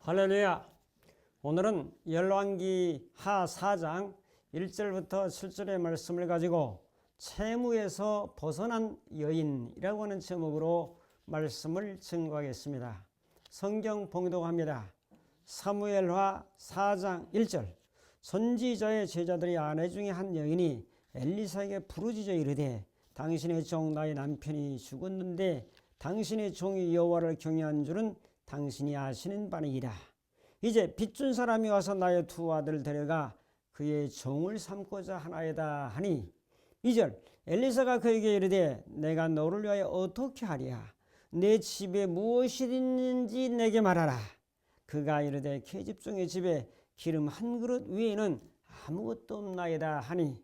할렐루야. 오늘은 열왕기 하 4장 1절부터 7절의 말씀을 가지고 채무에서 벗어난 여인이라고 하는 제목으로 말씀을 증거하겠습니다. 성경 봉독합니다. 사무엘하 4장 1절. 선지자의 제자들이 아내 중에 한 여인이 엘리사에게 부르짖어 이르되 당신의 종 나의 남편이 죽었는데 당신의 종이 여호와를 경외한 줄은 당신이 아시는 바니이다. 이제 빚준 사람이 와서 나의 두 아들을 데려가 그의 종을 삼고자 하나이다 하니 2절. 엘리사가 그에게 이르되 내가 너를 위하여 어떻게 하랴? 내 집에 무엇이 있는지 내게 말하라. 그가 이르되 계집종의 집에 기름 한 그릇 외에는 아무것도 없나이다 하니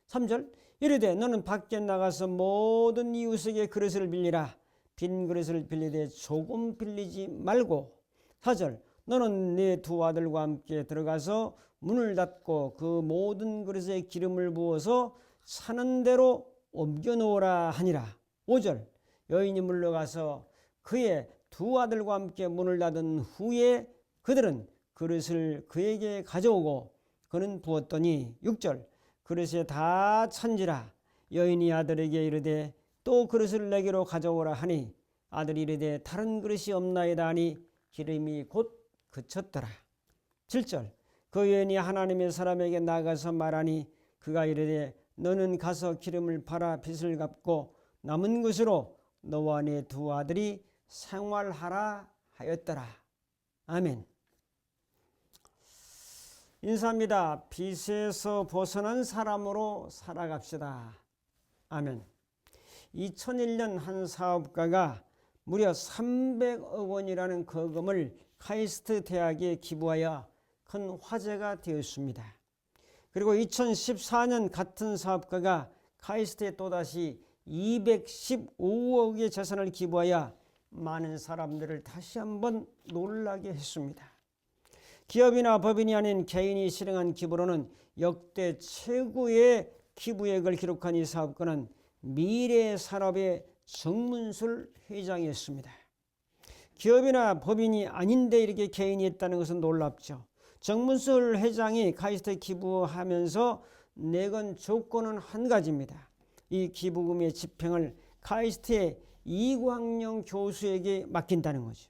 3절. 이르되 너는 밖에 나가서 모든 이웃에게 그릇을 빌리라. 빈 그릇을 빌리되 조금 빌리지 말고 4절. 너는 네 두 아들과 함께 들어가서 문을 닫고 그 모든 그릇에 기름을 부어서 사는 대로 옮겨 놓으라 하니라. 5절. 여인이 물러가서 그의 두 아들과 함께 문을 닫은 후에 그들은 그릇을 그에게 가져오고 그는 부었더니 6절. 그릇에 다 찬지라. 여인이 아들에게 이르되 또 그릇을 내게로 가져오라 하니 아들이 이르되 다른 그릇이 없나이다 하니 기름이 곧 그쳤더라. 7절. 그 여인이 하나님의 사람에게 나가서 말하니 그가 이르되 너는 가서 기름을 팔아 빚을 갚고 남은 것으로 너와 네 두 아들이 생활하라 하였더라. 아멘. 인사합니다. 빚에서 벗어난 사람으로 살아갑시다. 아멘. 2001년 한 사업가가 무려 300억 원이라는 거금을 카이스트 대학에 기부하여 큰 화제가 되었습니다. 그리고 2014년 같은 사업가가 카이스트에 또다시 215억의 재산을 기부하여 많은 사람들을 다시 한번 놀라게 했습니다. 기업이나 법인이 아닌 개인이 실행한 기부로는 역대 최고의 기부액을 기록한 이 사업가는 미래산업의 정문술 회장이었습니다. 기업이나 법인이 아닌데 이렇게 개인이 했다는 것은 놀랍죠. 정문술 회장이 카이스트에 기부하면서 내건 조건은 한 가지입니다. 이 기부금의 집행을 카이스트의 이광영 교수에게 맡긴다는 거죠.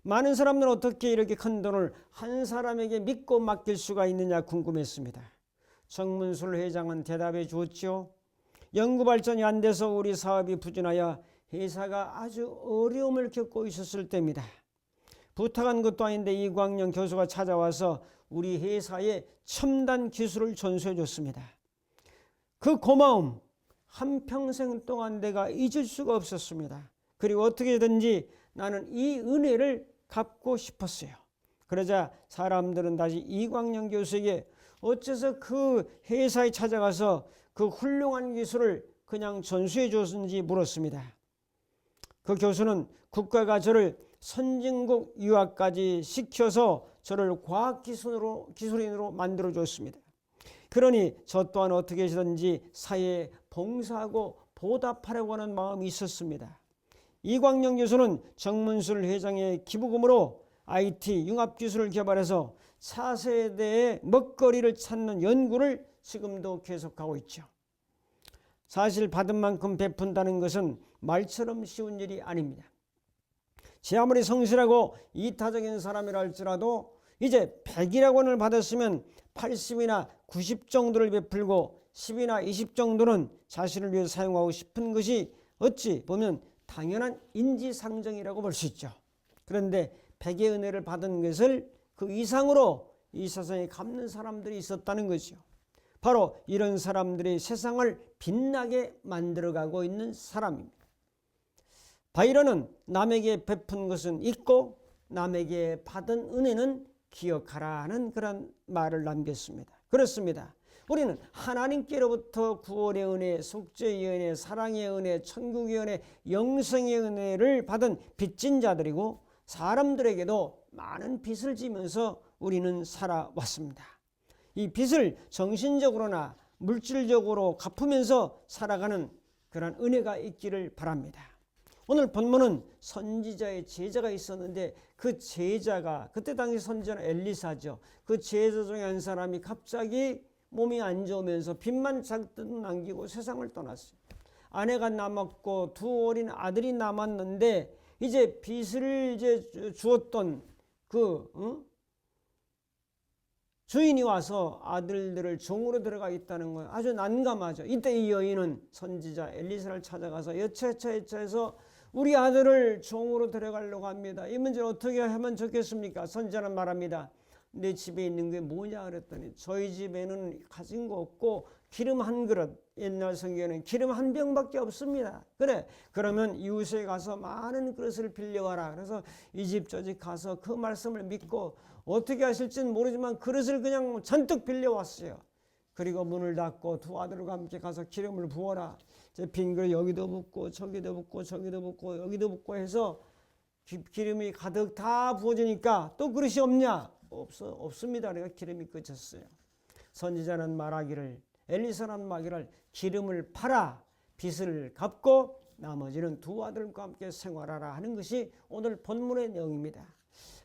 많은 사람들은 어떻게 이렇게 큰 돈을 한 사람에게 믿고 맡길 수가 있느냐 궁금했습니다. 정문술 회장은 대답해 주었죠. 연구 발전이 안 돼서 우리 사업이 부진하여 회사가 아주 어려움을 겪고 있었을 때입니다. 부탁한 것도 아닌데 이광영 교수가 찾아와서 우리 회사의 첨단 기술을 전수해 줬습니다. 그 고마움 한평생 동안 내가 잊을 수가 없었습니다. 그리고 어떻게든지 나는 이 은혜를 갚고 싶었어요. 그러자 사람들은 다시 이광영 교수에게 어째서 그 회사에 찾아가서 그 훌륭한 기술을 그냥 전수해 줬는지 물었습니다. 그 교수는 국가가 저를 선진국 유학까지 시켜서 저를 과학기술인으로 만들어줬습니다. 그러니 저 또한 어떻게 해서든지 사회에 봉사하고 보답하려고 하는 마음이 있었습니다. 이광영 교수는 정문술 회장의 기부금으로 IT 융합기술을 개발해서 차세대의 먹거리를 찾는 연구를 지금도 계속하고 있죠. 사실 받은 만큼 베푼다는 것은 말처럼 쉬운 일이 아닙니다. 제 아무리 성실하고 이타적인 사람이라 할지라도 이제 100이라고 원을 받았으면 80이나 90 정도를 베풀고 10이나 20 정도는 자신을 위해 사용하고 싶은 것이 어찌 보면 당연한 인지상정이라고 볼 수 있죠. 그런데 100의 은혜를 받은 것을 그 이상으로 이 세상에 갚는 사람들이 있었다는 거죠. 바로 이런 사람들이 세상을 빛나게 만들어가고 있는 사람입니다. 바이런은 남에게 베푼 것은 잊고 남에게 받은 은혜는 기억하라는 그런 말을 남겼습니다. 그렇습니다. 우리는 하나님께로부터 구원의 은혜, 속죄의 은혜, 사랑의 은혜, 천국의 은혜, 영생의 은혜를 받은 빚진 자들이고 사람들에게도 많은 빚을 지면서 우리는 살아왔습니다. 이 빚을 정신적으로나 물질적으로 갚으면서 살아가는 그런 은혜가 있기를 바랍니다. 오늘 본문은 선지자의 제자가 있었는데 그 제자가 그때 당시 선지자는 엘리사죠. 그 제자 중에 한 사람이 갑자기 몸이 안 좋으면서 빚만 잔뜩 남기고 세상을 떠났어요. 아내가 남았고 두 어린 아들이 남았는데 이제 빚을 이제 주었던 그 주인이 와서 아들들을 종으로 들어가 있다는 거예요. 아주 난감하죠. 이때 이 여인은 선지자 엘리사를 찾아가서 여차여차해서 우리 아들을 종으로 데려가려고 합니다. 이 문제를 어떻게 하면 좋겠습니까? 선지자는 말합니다. 내 집에 있는 게 뭐냐 그랬더니 저희 집에는 가진 거 없고 기름 한 그릇, 옛날 성경에는 기름 한 병밖에 없습니다. 그래, 그러면 이웃에 가서 많은 그릇을 빌려와라. 그래서 이 집 저 집 가서 그 말씀을 믿고 어떻게 하실지는 모르지만 그릇을 그냥 잔뜩 빌려왔어요. 그리고 문을 닫고 두 아들과 함께 가서 기름을 부어라. 빈 그릇 여기도 붓고 저기도 붓고 저기도 붓고 여기도 붓고 해서 기름이 가득 다 부어지니까 또 그릇이 없냐? 없습니다. 그러니까 기름이 끝쳤어요. 선지자는 말하기를, 엘리사는 말하기를 기름을 팔아 빚을 갚고 나머지는 두 아들과 함께 생활하라 하는 것이 오늘 본문의 내용입니다.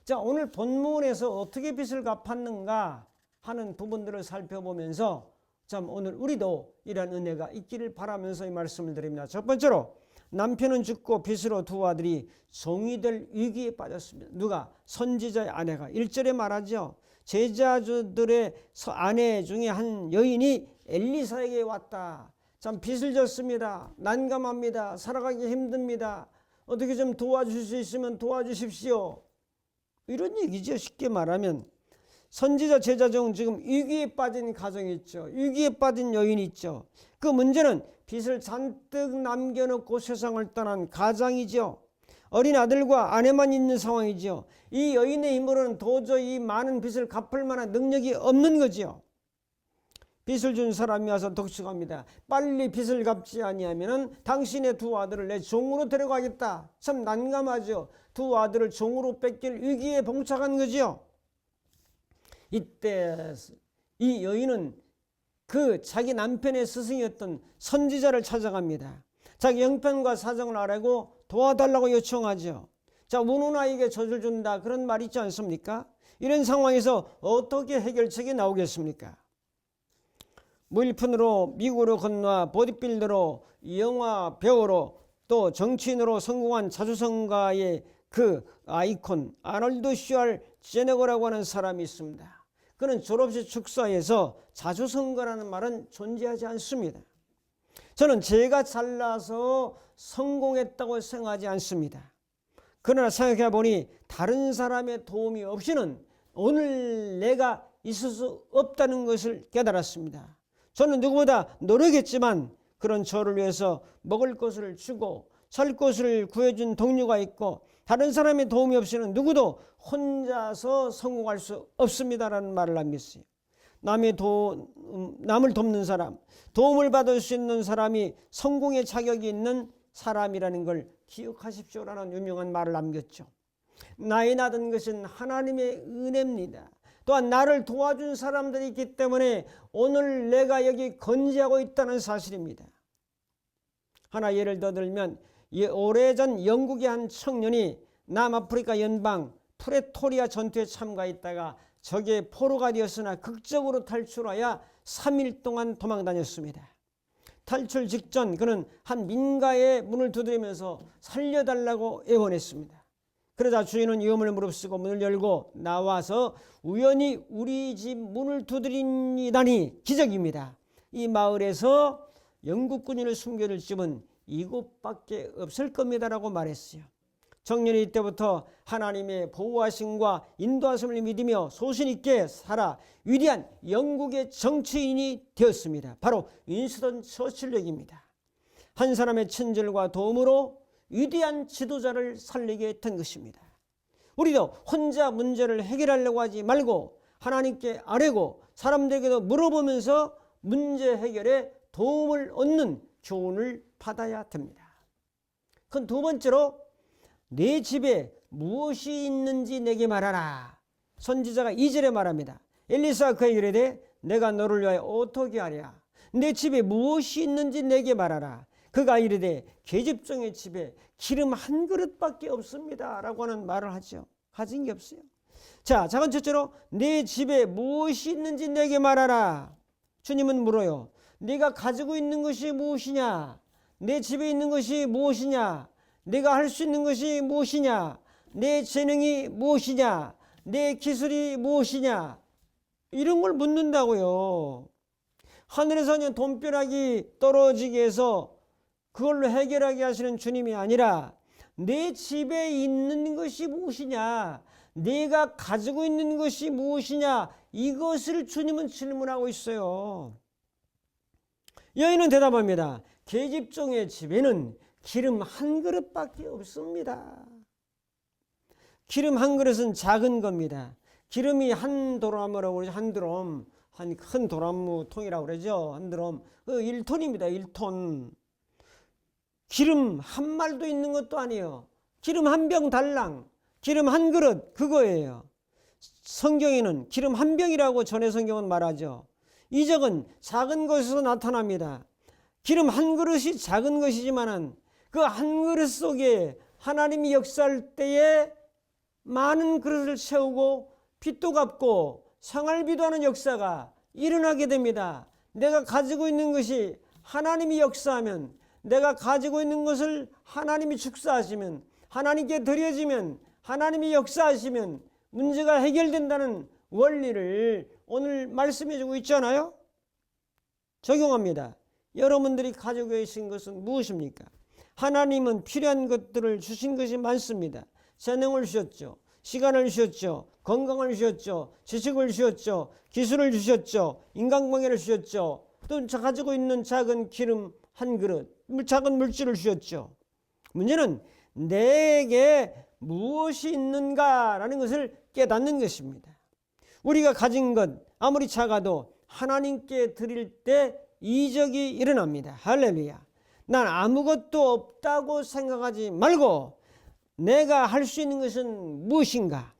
자, 오늘 본문에서 어떻게 빚을 갚았는가 하는 부분들을 살펴보면서 참 오늘 우리도 이러한 은혜가 있기를 바라면서 이 말씀을 드립니다. 첫 번째로 남편은 죽고 빚으로 두 아들이 종이 될 위기에 빠졌습니다. 누가? 선지자의 아내가 1절에 말하죠. 제자들의 아내 중에 한 여인이 엘리사에게 왔다. 참 빚을 졌습니다. 난감합니다. 살아가기 힘듭니다. 어떻게 좀 도와줄 수 있으면 도와주십시오. 이런 얘기죠. 쉽게 말하면 선지자 제자 중 지금 위기에 빠진 가정이 있죠. 위기에 빠진 여인이 있죠. 그 문제는 빚을 잔뜩 남겨놓고 세상을 떠난 가장이죠. 어린 아들과 아내만 있는 상황이죠. 이 여인의 힘으로는 도저히 이 많은 빚을 갚을 만한 능력이 없는 거죠. 빚을 준 사람이 와서 독촉합니다. 빨리 빚을 갚지 아니하면 당신의 두 아들을 내 종으로 데려가겠다. 참 난감하죠. 두 아들을 종으로 뺏길 위기에 봉착한 거죠. 이때 이 여인은 그 자기 남편의 스승이었던 선지자를 찾아갑니다. 자기 형편과 사정을 알고 도와달라고 요청하죠. 자, 우는 아이에게 젖을 준다 그런 말 있지 않습니까? 이런 상황에서 어떻게 해결책이 나오겠습니까? 무일푼으로 미국으로 건너와 보디빌더로 영화 배우로 또 정치인으로 성공한 자주성가의 그 아이콘 아놀드 슈왈제네거라고 하는 사람이 있습니다. 그는 졸업식 축사에서 자주성가라는 말은 존재하지 않습니다. 저는 제가 잘나서 성공했다고 생각하지 않습니다. 그러나 생각해 보니 다른 사람의 도움이 없이는 오늘 내가 있을 수 없다는 것을 깨달았습니다. 저는 누구보다 노력했지만 그런 저를 위해서 먹을 것을 주고 살 것을 구해준 동료가 있고 다른 사람의 도움이 없이는 누구도 혼자서 성공할 수 없습니다라는 말을 남겼어요. 남을 돕는 사람, 도움을 받을 수 있는 사람이 성공의 자격이 있는 사람이라는 걸 기억하십시오라는 유명한 말을 남겼죠. 나이 나든 것은 하나님의 은혜입니다. 또한 나를 도와준 사람들이 있기 때문에 오늘 내가 여기 건재하고 있다는 사실입니다. 하나 예를 더 들면 오래전 영국의 한 청년이 남아프리카 연방 프레토리아 전투에 참가했다가 적의 포로가 되었으나 극적으로 탈출하여 3일 동안 도망 다녔습니다. 탈출 직전 그는 한 민가에 문을 두드리면서 살려달라고 애원했습니다. 그러자 주인은 위험을 무릅쓰고 문을 열고 나와서 우연히 우리 집 문을 두드리다니 기적입니다. 이 마을에서 영국 군인을 숨겨둘 집은 이곳밖에 없을 겁니다라고 말했어요. 청년이 이때부터 하나님의 보호하심과 인도하심을 믿으며 소신 있게 살아 위대한 영국의 정치인이 되었습니다. 바로 윈스턴 처칠역입니다. 한 사람의 친절과 도움으로 위대한 지도자를 살리게 된 것입니다. 우리도 혼자 문제를 해결하려고 하지 말고 하나님께 아뢰고 사람들에게도 물어보면서 문제 해결에 도움을 얻는 교훈을 받아야 됩니다. 그건 두 번째로 내 집에 무엇이 있는지 내게 말하라. 선지자가 2절에 말합니다. 엘리사가 그에게 이르되 내가 너를 위하여 어떻게 하랴. 내 집에 무엇이 있는지 내게 말하라. 그가 이르되 계집종의 집에 기름 한 그릇밖에 없습니다 라고 하는 말을 하죠. 가진 게 없어요. 자, 작은 첫째로 내 집에 무엇이 있는지 내게 말하라. 주님은 물어요. 네가 가지고 있는 것이 무엇이냐? 내 집에 있는 것이 무엇이냐? 내가 할 수 있는 것이 무엇이냐? 내 재능이 무엇이냐? 내 기술이 무엇이냐? 이런 걸 묻는다고요. 하늘에서 그냥 돈벼락이 떨어지게 해서 그걸로 해결하게 하시는 주님이 아니라 내 집에 있는 것이 무엇이냐? 내가 가지고 있는 것이 무엇이냐? 이것을 주님은 질문하고 있어요. 여인은 대답합니다. 계집종의 집에는 기름 한 그릇밖에 없습니다. 기름 한 그릇은 작은 겁니다. 기름이 한 도람이라고 그러죠. 한 드럼, 한 큰 도람무 통이라고 그러죠. 한 드럼, 1톤입니다. 1톤. 기름 한 말도 있는 것도 아니에요. 기름 한 병 달랑, 기름 한 그릇, 그거예요. 성경에는 기름 한 병이라고 전해 성경은 말하죠. 이적은 작은 것에서 나타납니다. 기름 한 그릇이 작은 것이지만은 그 한 그릇 속에 하나님이 역사할 때에 많은 그릇을 채우고 빚도 갚고 생활비도 하는 역사가 일어나게 됩니다. 내가 가지고 있는 것이 하나님이 역사하면, 내가 가지고 있는 것을 하나님이 축사하시면, 하나님께 드려지면, 하나님이 역사하시면 문제가 해결된다는 원리를 오늘 말씀해 주고 있잖아요. 적용합니다. 여러분들이 가지고 계신 것은 무엇입니까? 하나님은 필요한 것들을 주신 것이 많습니다. 재능을 주셨죠. 시간을 주셨죠. 건강을 주셨죠. 지식을 주셨죠. 기술을 주셨죠. 인간관계를 주셨죠. 또 가지고 있는 작은 기름 한 그릇, 작은 물질을 주셨죠. 문제는 내게 무엇이 있는가라는 것을 깨닫는 것입니다. 우리가 가진 것 아무리 작아도 하나님께 드릴 때 이적이 일어납니다. 할렐루야. 난 아무것도 없다고 생각하지 말고 내가 할 수 있는 것은 무엇인가?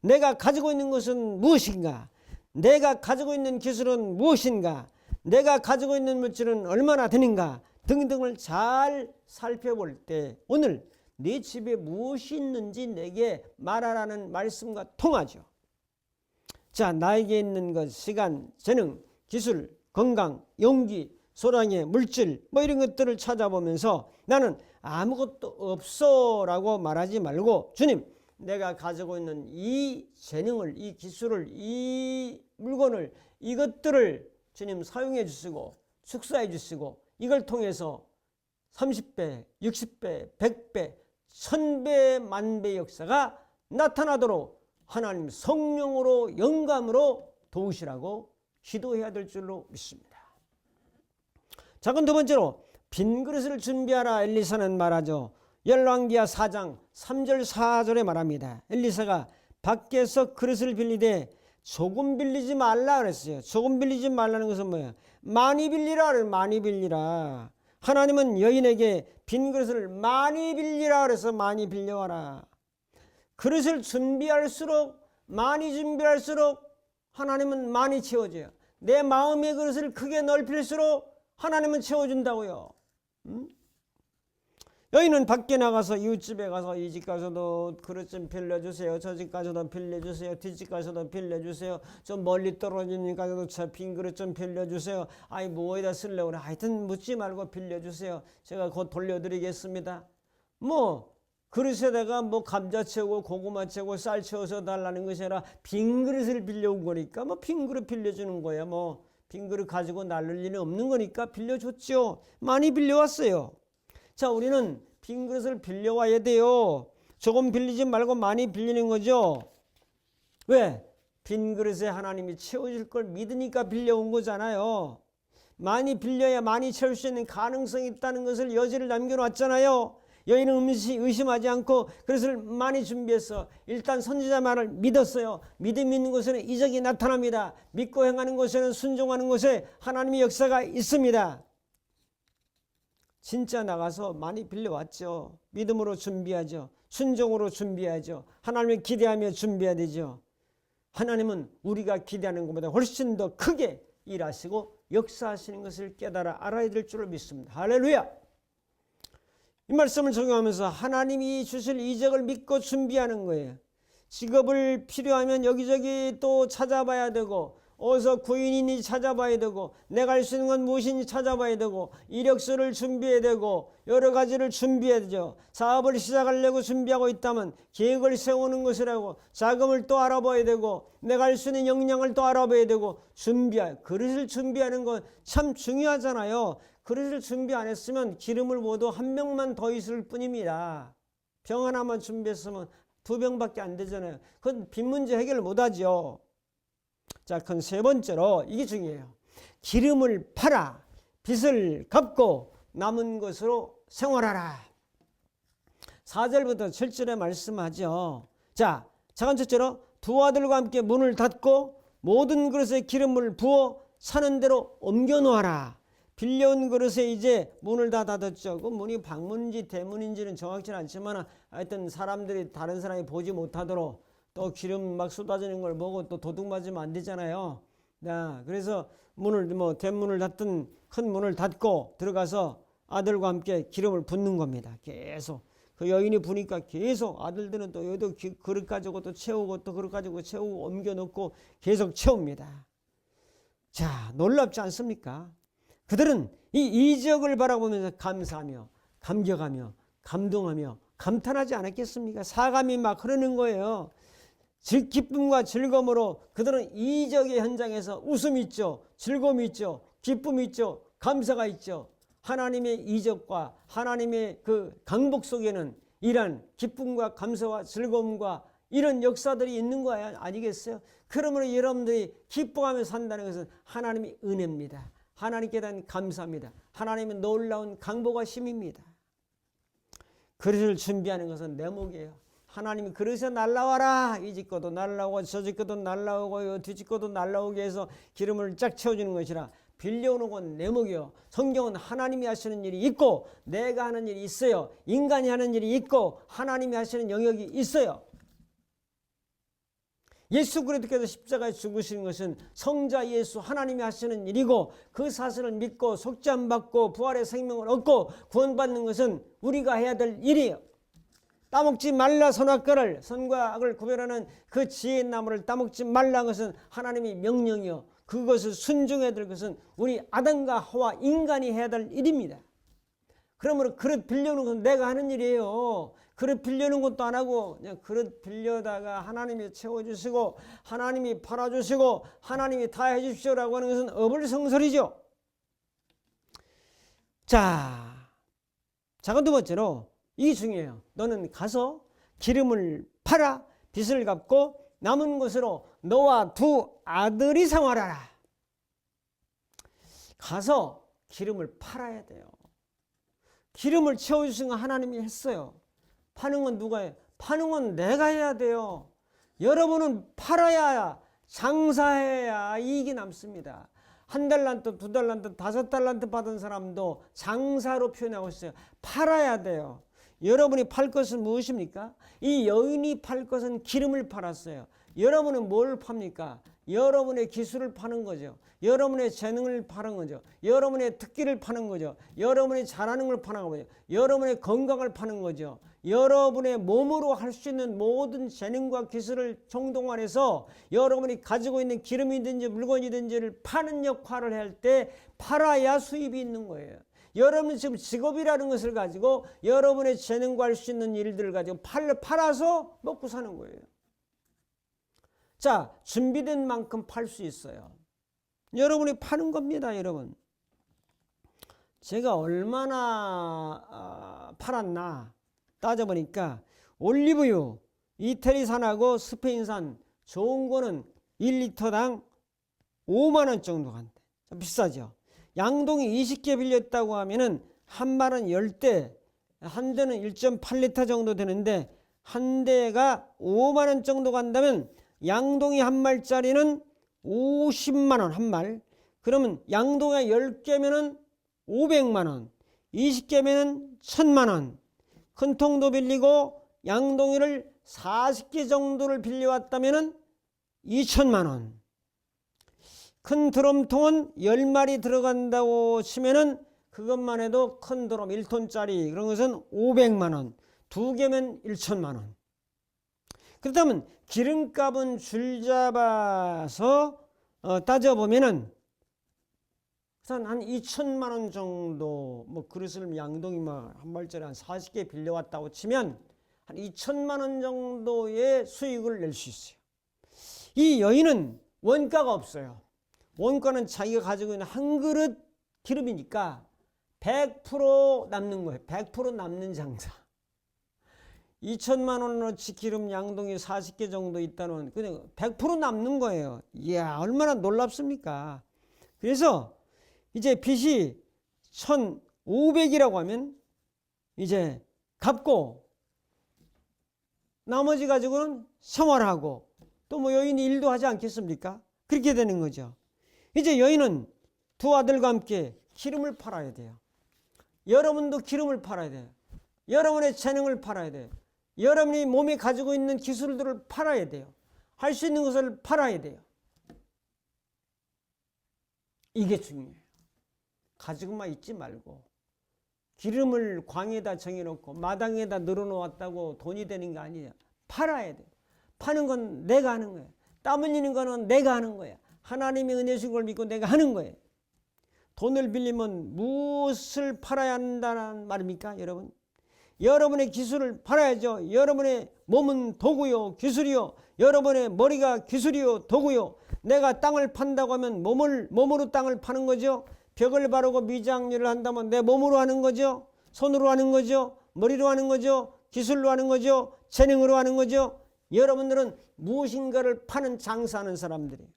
내가 가지고 있는 것은 무엇인가? 내가 가지고 있는 기술은 무엇인가? 내가 가지고 있는 물질은 얼마나 되는가? 등등을 잘 살펴볼 때 오늘 네 집에 무엇이 있는지 내게 말하라는 말씀과 통하죠. 자, 나에게 있는 것, 시간, 재능, 기술, 건강, 용기, 소량의 물질 뭐 이런 것들을 찾아보면서 나는 아무것도 없어 라고 말하지 말고 주님, 내가 가지고 있는 이 재능을, 이 기술을, 이 물건을, 이것들을 주님 사용해 주시고 축사해 주시고 이걸 통해서 30배, 60배, 100배, 1000배, 만배 역사가 나타나도록 하나님 성령으로 영감으로 도우시라고 기도해야 될 줄로 믿습니다. 자, 그럼 두 번째로 빈 그릇을 준비하라 엘리사는 말하죠. 열왕기하 4장 3절 4절에 말합니다. 엘리사가 밖에서 그릇을 빌리되 조금 빌리지 말라 그랬어요. 조금 빌리지 말라는 것은 뭐예요? 많이 빌리라. 많이 빌리라. 하나님은 여인에게 빈 그릇을 많이 빌리라 그래서 많이 빌려와라. 그릇을 준비할수록, 많이 준비할수록 하나님은 많이 채워줘요. 내 마음의 그릇을 크게 넓힐수록 하나님은 채워준다고요. 여인은 밖에 나가서 이웃집에 가서 이 집 가서도 그릇 좀 빌려주세요. 저 집 가서도 빌려주세요. 뒷집 가서도 빌려주세요. 좀 멀리 떨어지니까 저 빈 그릇 좀 빌려주세요. 아이 뭐에다 쓰려고 그래. 하여튼 묻지 말고 빌려주세요. 제가 곧 돌려드리겠습니다. 뭐 그릇에다가 뭐 감자 채우고 고구마 채우고 쌀 채워서 달라는 것이 아니라 빈 그릇을 빌려온 거니까 뭐 빈 그릇 빌려주는 거야. 뭐 빈 그릇 가지고 날릴 일은 없는 거니까 빌려줬죠. 많이 빌려왔어요. 자, 우리는 빈 그릇을 빌려와야 돼요. 조금 빌리지 말고 많이 빌리는 거죠. 왜? 빈 그릇에 하나님이 채워줄 걸 믿으니까 빌려온 거잖아요. 많이 빌려야 많이 채울 수 있는 가능성이 있다는 것을 여지를 남겨놨잖아요. 여인은 의심하지 않고 그릇을 많이 준비해서 일단 선지자 말을 믿었어요. 믿음 있는 곳에는 이적이 나타납니다. 믿고 행하는 곳에는 순종하는 곳에 하나님의 역사가 있습니다. 진짜 나가서 많이 빌려왔죠. 믿음으로 준비하죠. 순종으로 준비하죠. 하나님을 기대하며 준비해야 되죠. 하나님은 우리가 기대하는 것보다 훨씬 더 크게 일하시고 역사하시는 것을 깨달아 알아야 될 줄을 믿습니다. 할렐루야! 이 말씀을 적용하면서 하나님이 주실 이적을 믿고 준비하는 거예요. 직업을 필요하면 여기저기 또 찾아봐야 되고, 어디서 구인인지 찾아봐야 되고, 내가 할 수 있는 건 무엇인지 찾아봐야 되고, 이력서를 준비해야 되고, 여러 가지를 준비해야 되죠. 사업을 시작하려고 준비하고 있다면 계획을 세우는 것이라고, 자금을 또 알아봐야 되고, 내가 할 수 있는 역량을 또 알아봐야 되고, 그릇을 준비하는 건 참 중요하잖아요. 그릇을 준비 안 했으면 기름을 모두 한 병만 더 있을 뿐입니다. 병 하나만 준비했으면 2병밖에 안 되잖아요. 그건 빚 문제 해결을 못 하죠. 자, 그럼 세 번째로 이게 중요해요. 기름을 팔아 빚을 갚고 남은 것으로 생활하라. 4절부터 7절에 말씀하죠. 자, 작은 첫째로 두 아들과 함께 문을 닫고 모든 그릇에 기름을 부어 사는 대로 옮겨 놓아라. 빌려온 그릇에 이제 문을 다 닫았죠. 그 문이 방문인지 대문인지는 정확치는 않지만 하여튼 사람들이 다른 사람이 보지 못하도록 또 기름 막 쏟아지는 걸 보고 또 도둑 맞으면 안 되잖아요. 그래서 문을 대문을 닫든 큰 문을 닫고 들어가서 아들과 함께 기름을 붓는 겁니다. 계속 그 여인이 부니까 계속 아들들은 또 여기도 그릇 가지고 또 채우고 또 그릇 가지고 채우고 옮겨 놓고 계속 채웁니다. 자, 놀랍지 않습니까? 그들은 이 이적을 바라보면서 감사하며 감격하며 감동하며 감탄하지 않았겠습니까? 사감이 막 흐르는 거예요. 기쁨과 즐거움으로 그들은 이적의 현장에서 웃음이 있죠. 즐거움이 있죠. 기쁨이 있죠. 감사가 있죠. 하나님의 이적과 하나님의 그 강복 속에는 이런 기쁨과 감사와 즐거움과 이런 역사들이 있는 거 아니겠어요? 그러므로 여러분들이 기뻐하며 산다는 것은 하나님의 은혜입니다. 하나님께 대한 감사입니다. 하나님의 놀라운 강복과 힘입니다. 그릇을 준비하는 것은 내 몫이에요. 하나님이 그릇에 날라와라. 이 집 것도 날라오고 저 집 것도 날라오고 뒤 집 것도 날라오게 해서 기름을 쫙 채워주는 것이라. 빌려오는 건 내 몫이요. 성경은 하나님이 하시는 일이 있고 내가 하는 일이 있어요. 인간이 하는 일이 있고 하나님이 하시는 영역이 있어요. 예수 그리스도께서 십자가에 죽으신 것은 성자 예수 하나님이 하시는 일이고 그 사실을 믿고 속죄함 받고 부활의 생명을 얻고 구원받는 것은 우리가 해야 될 일이에요. 따먹지 말라 선악과를 선과 악을 구별하는 그 지혜의 나무를 따먹지 말라는 것은 하나님의 명령이요. 그것을 순종해야 될 것은 우리 아담과 하와 인간이 해야 될 일입니다. 그러므로 그릇 빌려오는 건 내가 하는 일이에요. 그릇 빌려오는 것도 안 하고 그냥 그릇 빌려다가 하나님이 채워주시고 하나님이 팔아주시고 하나님이 다 해주십시오라고 하는 것은 어불성설이죠. 자, 작은 두 번째로 이게 중요해요. 너는 가서 기름을 팔아 빚을 갚고 남은 것으로 너와 두 아들이 생활하라. 가서 기름을 팔아야 돼요. 기름을 채워주신 건 하나님이 했어요. 파는 건 누가 해요? 파는 건 내가 해야 돼요. 여러분은 팔아야 장사해야 이익이 남습니다. 1달란트, 2달란트, 5달란트 받은 사람도 장사로 표현하고 있어요. 팔아야 돼요. 여러분이 팔 것은 무엇입니까? 이 여인이 팔 것은 기름을 팔았어요. 여러분은 뭘 팝니까? 여러분의 기술을 파는 거죠. 여러분의 재능을 파는 거죠. 여러분의 특기를 파는 거죠. 여러분이 잘하는 걸 파는 거죠. 여러분의 건강을 파는 거죠. 여러분의 몸으로 할 수 있는 모든 재능과 기술을 총동원해서 여러분이 가지고 있는 기름이든지 물건이든지를 파는 역할을 할 때 팔아야 수입이 있는 거예요. 여러분이 지금 직업이라는 것을 가지고 여러분의 재능과 할 수 있는 일들을 가지고 팔아서 먹고 사는 거예요. 자, 준비된 만큼 팔 수 있어요. 여러분이 파는 겁니다, 여러분. 제가 얼마나 팔았나 따져보니까 올리브유, 이태리산하고 스페인산 좋은 거는 1리터당 5만 원 정도 간대. 비싸죠. 양동이 20개 빌렸다고 하면은 한 말은 10대, 한 대는 1.8리터 정도 되는데 한 대가 5만 원 정도 간다면 양동이 한 말짜리는 50만 원 한 말. 그러면 양동이 10개면은 500만 원, 20개면은 1000만 원. 큰 통도 빌리고 양동이를 40개 정도를 빌려왔다면은 2천만 원. 큰 드럼통은 10마리 들어간다고 치면은 그것만 해도 큰 드럼 1톤짜리 그런 것은 500만 원. 2개면 1천만 원. 그렇다면 기름값은 줄잡아서 따져보면은 한 2천만 원 정도, 뭐 그릇을 양동이 막 한 벌짜리 한 40개 빌려왔다고 치면 한 2천만 원 정도의 수익을 낼 수 있어요. 이 여인은 원가가 없어요. 원가는 자기가 가지고 있는 한 그릇 기름이니까 100% 남는 거예요. 100% 남는 장사. 2천만 원어치 기름 양동이 40개 정도 있다는 그냥 100% 남는 거예요. 이야, 얼마나 놀랍습니까? 그래서 이제 빚이 1,500이라고 하면 이제 갚고 나머지 가지고는 생활하고 또 뭐 여인이 일도 하지 않겠습니까? 그렇게 되는 거죠. 이제 여인은 두 아들과 함께 기름을 팔아야 돼요. 여러분도 기름을 팔아야 돼요. 여러분의 재능을 팔아야 돼요. 여러분이 몸에 가지고 있는 기술들을 팔아야 돼요. 할 수 있는 것을 팔아야 돼요. 이게 중요해요. 가지고만 있지 말고 기름을 광에다 정해놓고 마당에다 늘어놓았다고 돈이 되는 게 아니에요. 팔아야 돼요. 파는 건 내가 하는 거예요. 땀 흘리는 거는 내가 하는 거예요. 하나님의 은혜신 걸 믿고 내가 하는 거예요. 돈을 빌리면 무엇을 팔아야 한다는 말입니까, 여러분? 여러분의 기술을 팔아야죠. 여러분의 몸은 도구요, 기술이요. 여러분의 머리가 기술이요, 도구요. 내가 땅을 판다고 하면 몸으로 땅을 파는 거죠. 벽을 바르고 미장일을 한다면 내 몸으로 하는 거죠. 손으로 하는 거죠. 머리로 하는 거죠. 기술로 하는 거죠. 재능으로 하는 거죠. 여러분들은 무엇인가를 파는 장사하는 사람들이에요.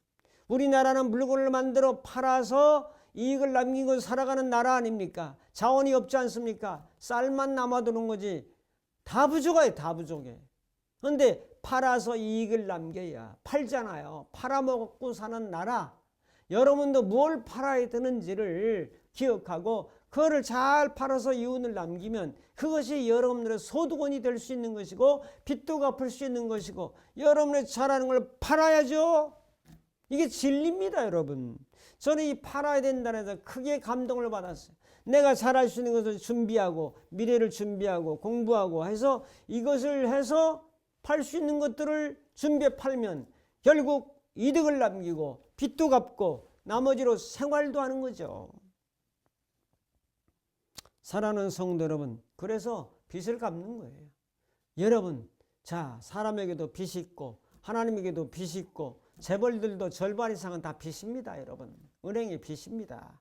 우리나라는 물건을 만들어 팔아서 이익을 남기고 살아가는 나라 아닙니까? 자원이 없지 않습니까? 쌀만 남아도는 거지. 다 부족해, 다 부족해. 그런데 팔아서 이익을 남겨야 팔잖아요. 팔아먹고 사는 나라. 여러분도 뭘 팔아야 되는지를 기억하고 그거를 잘 팔아서 이윤을 남기면 그것이 여러분들의 소득원이 될 수 있는 것이고 빚도 갚을 수 있는 것이고 여러분의 잘하는 걸 팔아야죠. 이게 진리입니다, 여러분. 저는 이 팔아야 된다는 데서 크게 감동을 받았어요. 내가 잘할 수 있는 것을 준비하고 미래를 준비하고 공부하고 해서 이것을 해서 팔 수 있는 것들을 준비해 팔면 결국 이득을 남기고 빚도 갚고 나머지로 생활도 하는 거죠. 사랑하는 성도 여러분, 그래서 빚을 갚는 거예요. 여러분, 자, 사람에게도 빚이 있고 하나님에게도 빚이 있고 재벌들도 절반 이상은 다 빚입니다, 여러분. 은행의 빚입니다.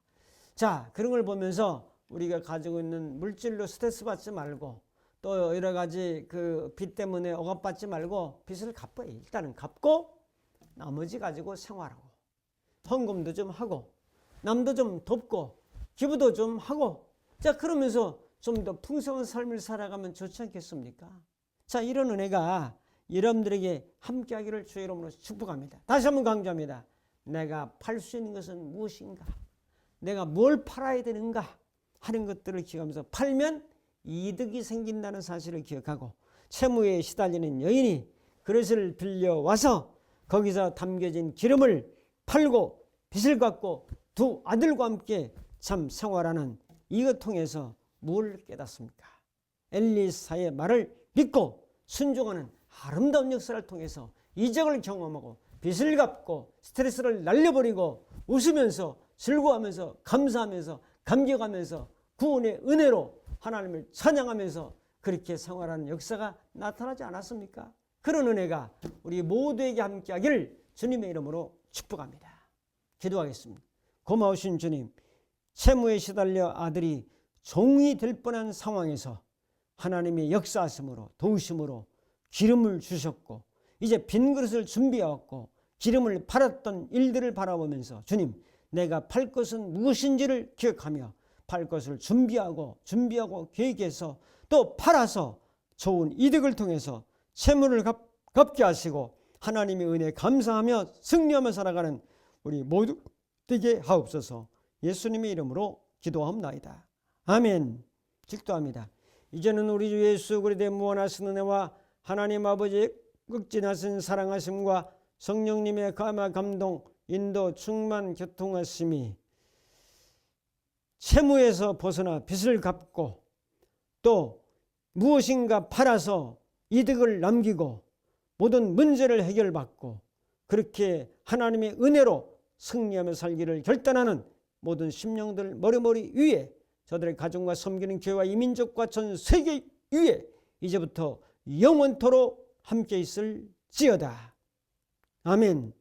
자, 그런 걸 보면서 우리가 가지고 있는 물질로 스트레스 받지 말고 또 여러 가지 그 빚 때문에 억압받지 말고 빚을 갚아요. 일단은 갚고 나머지 가지고 생활하고 헌금도 좀 하고 남도 좀 돕고 기부도 좀 하고 자, 그러면서 좀 더 풍성한 삶을 살아가면 좋지 않겠습니까? 자, 이런 은혜가 여러분들에게 함께하기를 주의 이름으로 축복합니다. 다시 한번 강조합니다. 내가 팔 수 있는 것은 무엇인가? 내가 뭘 팔아야 되는가? 하는 것들을 기억하면서 팔면 이득이 생긴다는 사실을 기억하고 채무에 시달리는 여인이 그릇을 빌려와서 거기서 담겨진 기름을 팔고 빚을 갚고 두 아들과 함께 참 생활하는 이것 통해서 뭘 깨닫습니까? 엘리사의 말을 믿고 순종하는 아름다운 역사를 통해서 이적을 경험하고 빚을 갚고 스트레스를 날려버리고 웃으면서 즐거워하면서 감사하면서 감격하면서 구원의 은혜로 하나님을 찬양하면서 그렇게 생활하는 역사가 나타나지 않았습니까? 그런 은혜가 우리 모두에게 함께하기를 주님의 이름으로 축복합니다. 기도하겠습니다. 고마우신 주님, 채무에 시달려 아들이 종이 될 뻔한 상황에서 하나님의 역사하심으로 도우심으로 기름을 주셨고 이제 빈 그릇을 준비해왔고 기름을 팔았던 일들을 바라보면서 주님, 내가 팔 것은 무엇인지를 기억하며 팔 것을 준비하고 계획해서 또 팔아서 좋은 이득을 통해서 채무를 갚게 하시고 하나님의 은혜에 감사하며 승리하며 살아가는 우리 모두 되게 하옵소서. 예수님의 이름으로 기도하옵나이다. 아멘. 직도합니다. 이제는 우리 주 예수 그리스도의 무한하신 은혜와 하나님 아버지의 극진하신 사랑하심과 성령님의 감화 감동 인도 충만 교통하심이 채무에서 벗어나 빚을 갚고 또 무엇인가 팔아서 이득을 남기고 모든 문제를 해결받고 그렇게 하나님의 은혜로 승리하며 살기를 결단하는 모든 심령들 머리머리 위에 저들의 가정과 섬기는 교회와 이민족과 전 세계 위에 이제부터 영원토록 함께 있을지어다. 아멘.